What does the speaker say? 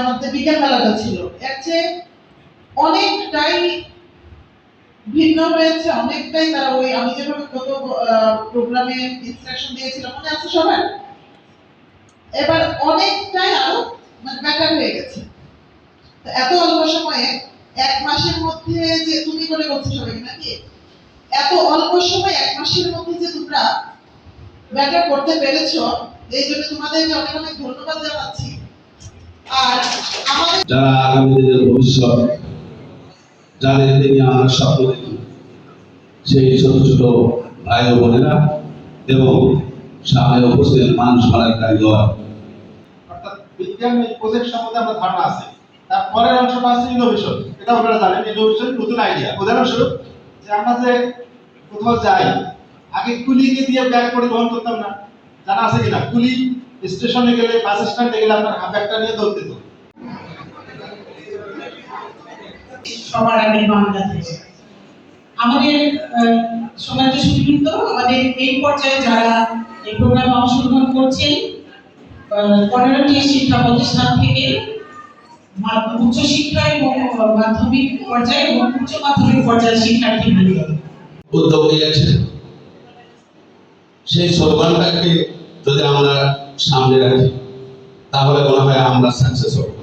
আমাদের বিজ্ঞান মেলাটা ছিল, এর চেয়ে অনেকটাই ভিন্ন হয়েছে, অনেকটাই তারা ওই আমি যেভাবে গত প্রোগ্রামে ইনস্ট্রাকশন দিয়েছিলাম মনে আছে সবার, এবার অনেকটাই আরো মানে বেটার হয়ে গেছে। এত অল্প সময়ে 1 মাসের মধ্যে যে তুমি করে বলছো সবাই নাকি, এত অল্প সময় 1 মাসের মধ্যে যে তোমরা বেটার করতে পেরেছো, এই জন্য তোমাদেরকে অনেক অনেক ধন্যবাদ জানাচ্ছি। আর আমাদের যারা আগামী দিনের ভবিষ্যৎ, যাদেরকে নিয়ে আমরা স্বপ্ন দেখি, সেই ছোট ছোট ভাই ও বোনেরা এবং সামনে উপস্থিত মানুষ মারার কারিগর, অর্থাৎ বিজ্ঞান প্রজেক্ট সম্বন্ধে আমরা ধারণা আছে। তার পরের অংশটা আছে ইনোভেশন। এটা আপনারা জানেন, ইনোভেশন নতুন আইডিয়া। উদাহরণস্বরূপ যে আমরা যে কোথাও যাই, আগে কুলিকে দিয়ে ব্যাগ পরিবহন করতাম না, জানা আছে কিনা? কুলি স্টেশনে গেলে, বাস স্ট্যান্ডে গেলে আপনার ব্যাগটা নিয়ে দৌড়তে হতো। সবার আগে বাংলাদেশ আমাদের সমাজ সুবিধা, আমাদের এই পর্যায়ে যারা এই প্রোগ্রামে অংশগ্রহণ করছেন 15টি শিক্ষা প্রতিষ্ঠান থেকে উচ্চ শিক্ষা এবং মাধ্যমিক পর্যায়ে এবং উচ্চ মাধ্যমিক পর্যায়ের শিক্ষার্থীবৃন্দ উদ্যোগ নিয়েছে। সেই স্লোগানটাকে যদি আমরা সামনে রাখি তাহলে মনে হয় আমরা সাকসেস হব।